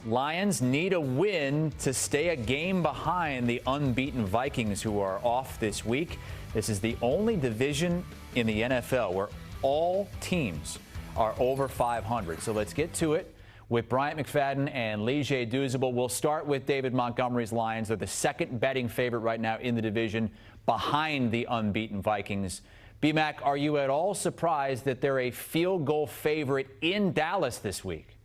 Lions need a win to stay a game behind the unbeaten Vikings, who are off this week. This is the only division in the NFL where all teams are over 500. So let's get to it with Bryant McFadden and Lige Douzable. We'll start with David Montgomery's Lions. They're the second betting favorite right now in the division, behind the unbeaten Vikings. B-Mac, are you at all surprised that they're a field goal favorite in Dallas this week?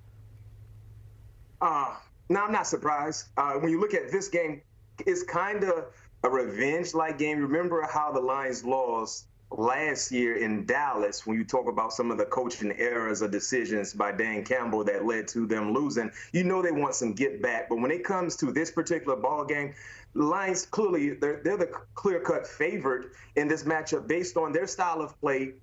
No, I'm not surprised. When you look at this game, it's kind of a revenge-like game. Remember how the Lions lost last year in Dallas when you talk about some of the coaching errors or decisions by Dan Campbell that led to them losing. You know they want some get back. But when it comes to this particular ball game, the Lions clearly, they're the clear-cut favorite in this matchup based on their style of play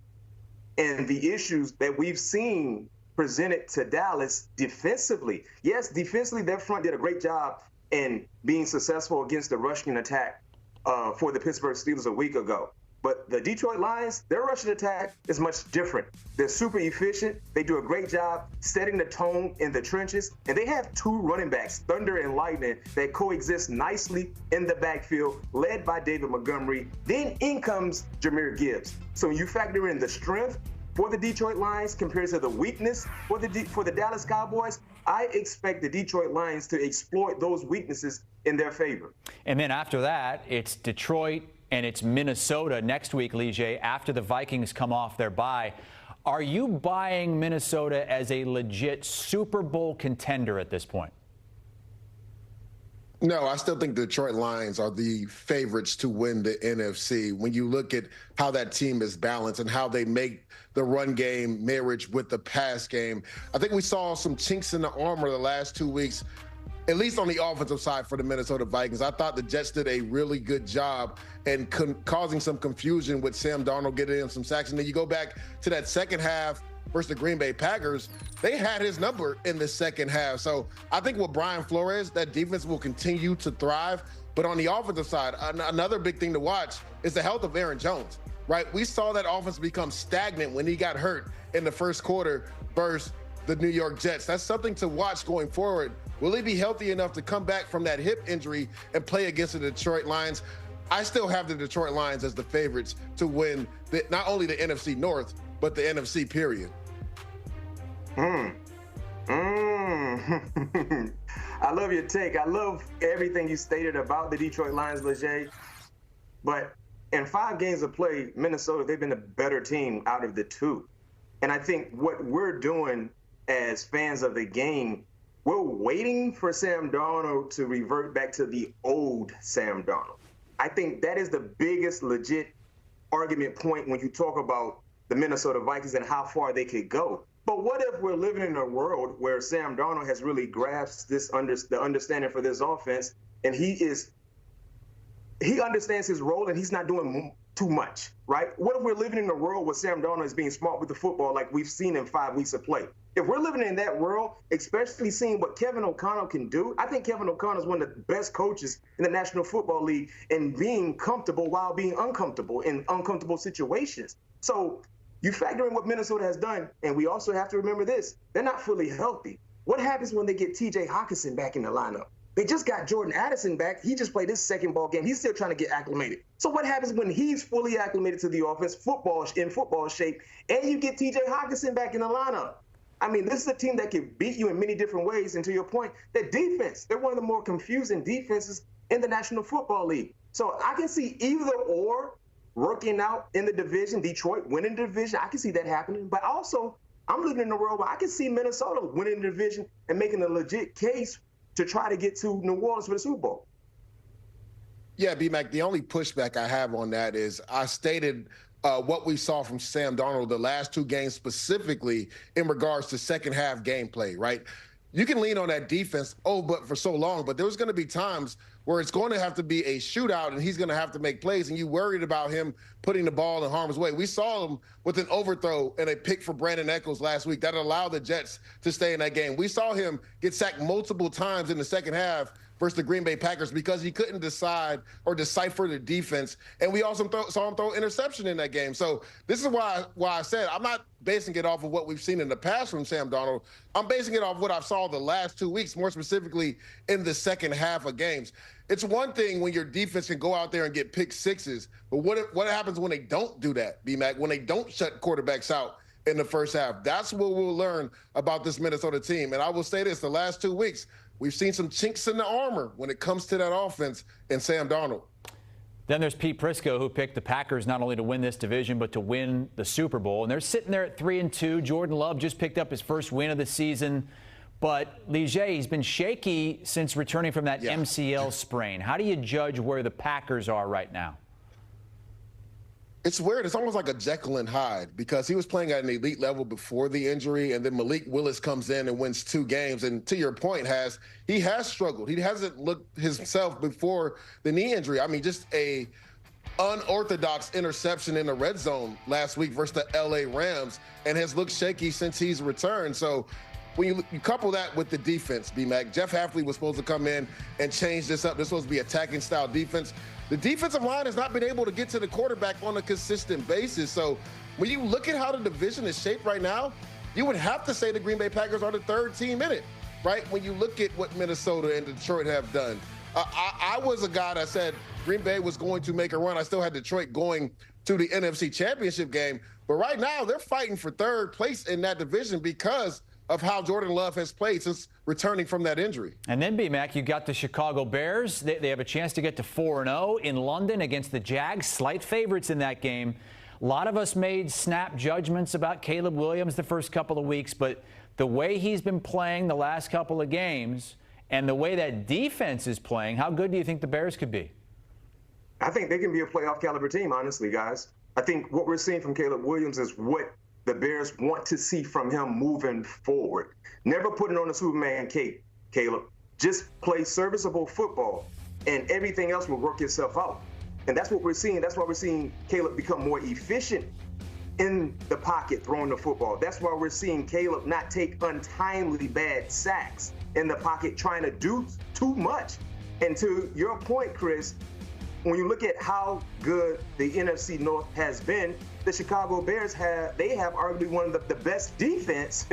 and the issues that we've seen presented to Dallas defensively. Yes, defensively, their front did a great job in being successful against the rushing attack for the Pittsburgh Steelers a week ago. But the Detroit Lions, their rushing attack is much different. They're super efficient. They do a great job setting the tone in the trenches. And they have two running backs, Thunder and Lightning, that coexist nicely in the backfield, led by David Montgomery. Then in comes Jahmyr Gibbs. So when you factor in the strength for the Detroit Lions compared to the weakness for the Dallas Cowboys, I expect the Detroit Lions to exploit those weaknesses in their favor. And then after that, it's Detroit and it's Minnesota next week, Lige, after the Vikings come off their bye. Are you buying Minnesota as a legit Super Bowl contender at this point? No, I still think the Detroit Lions are the favorites to win the NFC. When you look at how that team is balanced and how they make the run game marriage with the pass game, I think we saw some chinks in the armor the last 2 weeks, at least on the offensive side for the Minnesota Vikings. I thought the Jets did a really good job in causing some confusion with Sam Darnold getting in some sacks. And then you go back to that second half versus the Green Bay Packers, they had his number in the second half. So I think with Brian Flores, that defense will continue to thrive. But on the offensive side, another big thing to watch is the health of Aaron Jones, right? We saw that offense become stagnant when he got hurt in the first quarter versus the New York Jets. That's something to watch going forward. Will he be healthy enough to come back from that hip injury and play against the Detroit Lions? I still have the Detroit Lions as the favorites to win not only the NFC North, but the NFC period. I love your take. I love everything you stated about the Detroit Lions, Lige. But in 5 games of play, Minnesota, they've been a better team out of the two. And I think what we're doing as fans of the game, we're waiting for Sam Darnold to revert back to the old Sam Darnold. I think that is the biggest legit argument point when you talk about the Minnesota Vikings and how far they could go. But what if we're living in a world where Sam Darnold has really grasped the understanding for this offense, and he understands his role and he's not doing too much, right? What if we're living in a world where Sam Darnold is being smart with the football like we've seen in 5 weeks of play? If we're living in that world, especially seeing what Kevin O'Connell can do, I think Kevin O'Connell is one of the best coaches in the National Football League in being comfortable while being uncomfortable in uncomfortable situations. So you factor in what Minnesota has done, and we also have to remember this. They're not fully healthy. What happens when they get T.J. Hockenson back in the lineup? They just got Jordan Addison back. He just played his second ball game. He's still trying to get acclimated. So what happens when he's fully acclimated to the offense, in football shape, and you get T.J. Hockenson back in the lineup? I mean, this is a team that can beat you in many different ways. And to your point, their defense, they're one of the more confusing defenses in the National Football League. So I can see either or working out in the division, Detroit winning the division. I can see that happening. But also, I'm living in a world where I can see Minnesota winning the division and making a legit case to try to get to New Orleans for the Super Bowl. Yeah, B-Mac, the only pushback I have on that is I stated what we saw from Sam Darnold the last 2 games specifically in regards to second half gameplay, right? You can lean on that defense, but for so long. But there was going to be times where it's going to have to be a shootout and he's going to have to make plays, and you worried about him putting the ball in harm's way. We saw him with an overthrow and a pick for Brandon Echols last week that allowed the Jets to stay in that game. We saw him get sacked multiple times in the second half versus the Green Bay Packers because he couldn't decide or decipher the defense. And we also saw him throw interception in that game. So this is why I said I'm not basing it off of what we've seen in the past from Sam Darnold. I'm basing it off what I saw the last 2 weeks, more specifically in the second half of games. It's one thing when your defense can go out there and get pick sixes, but what happens when they don't do that, B-Mac, when they don't shut quarterbacks out in the first half? That's what we'll learn about this Minnesota team. And I will say this, the last 2 weeks, we've seen some chinks in the armor when it comes to that offense and Sam Darnold. Then there's Pete Prisco, who picked the Packers not only to win this division, but to win the Super Bowl. And they're sitting there at 3-2. Jordan Love just picked up his first win of the season. But, Ligier, he's been shaky since returning from that MCL sprain. How do you judge where the Packers are right now? It's weird. It's almost like a Jekyll and Hyde because he was playing at an elite level before the injury, and then Malik Willis comes in and wins 2 games. And to your point, he has struggled. He hasn't looked himself before the knee injury. I mean, just a unorthodox interception in the red zone last week versus the L.A. Rams, and has looked shaky since he's returned. So when you couple that with the defense, B-Mac, Jeff Hafley was supposed to come in and change this up. This was supposed to be attacking style defense. The defensive line has not been able to get to the quarterback on a consistent basis. So when you look at how the division is shaped right now, you would have to say the Green Bay Packers are the 3rd team in it, right? When you look at what Minnesota and Detroit have done. I was a guy that said Green Bay was going to make a run. I still had Detroit going to the NFC Championship game. But right now, they're fighting for 3rd place in that division because of how Jordan Love has played since returning from that injury. And then, B-Mac, you got the Chicago Bears. They have a chance to get to 4-0 in London against the Jags, slight favorites in that game. A lot of us made snap judgments about Caleb Williams the first couple of weeks, but the way he's been playing the last couple of games and the way that defense is playing, how good do you think the Bears could be? I think they can be a playoff caliber team, honestly, guys. I think what we're seeing from Caleb Williams is what the Bears want to see from him moving forward. Never putting on a Superman cape, Caleb. Just play serviceable football, and everything else will work itself out. And that's what we're seeing. That's why we're seeing Caleb become more efficient in the pocket throwing the football. That's why we're seeing Caleb not take untimely bad sacks in the pocket trying to do too much. And to your point, Chris, when you look at how good the NFC North has been, the Chicago Bears have arguably one of the best defense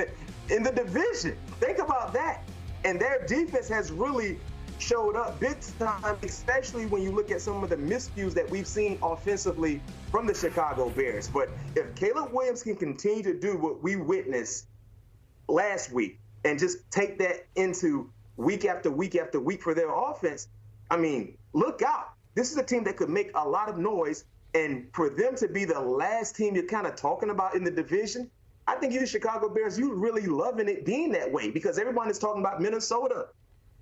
in the division. Think about that. And their defense has really showed up big time, especially when you look at some of the miscues that we've seen offensively from the Chicago Bears. But if Caleb Williams can continue to do what we witnessed last week and just take that into week after week after week for their offense, I mean, look out. This is a team that could make a lot of noise. And for them to be the last team you're kind of talking about in the division, I think you, the Chicago Bears, you're really loving it being that way because everyone is talking about Minnesota,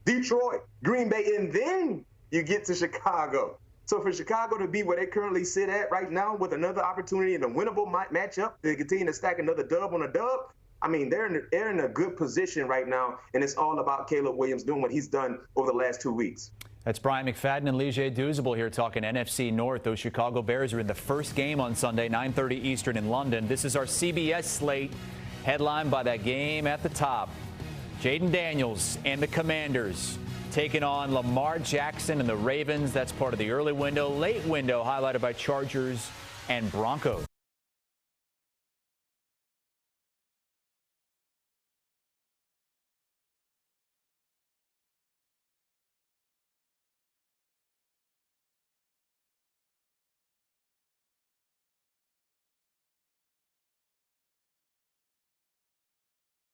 Detroit, Green Bay, and then you get to Chicago. So for Chicago to be where they currently sit at right now with another opportunity in a winnable matchup to continue to stack another dub on a dub, I mean, they're in a good position right now, and it's all about Caleb Williams doing what he's done over the last 2 weeks. That's Bryant McFadden and Ligier Douzable here talking NFC North. Those Chicago Bears are in the first game on Sunday, 9:30 Eastern in London. This is our CBS slate, headlined by that game at the top. Jaden Daniels and the Commanders taking on Lamar Jackson and the Ravens. That's part of the early window. Late window highlighted by Chargers and Broncos.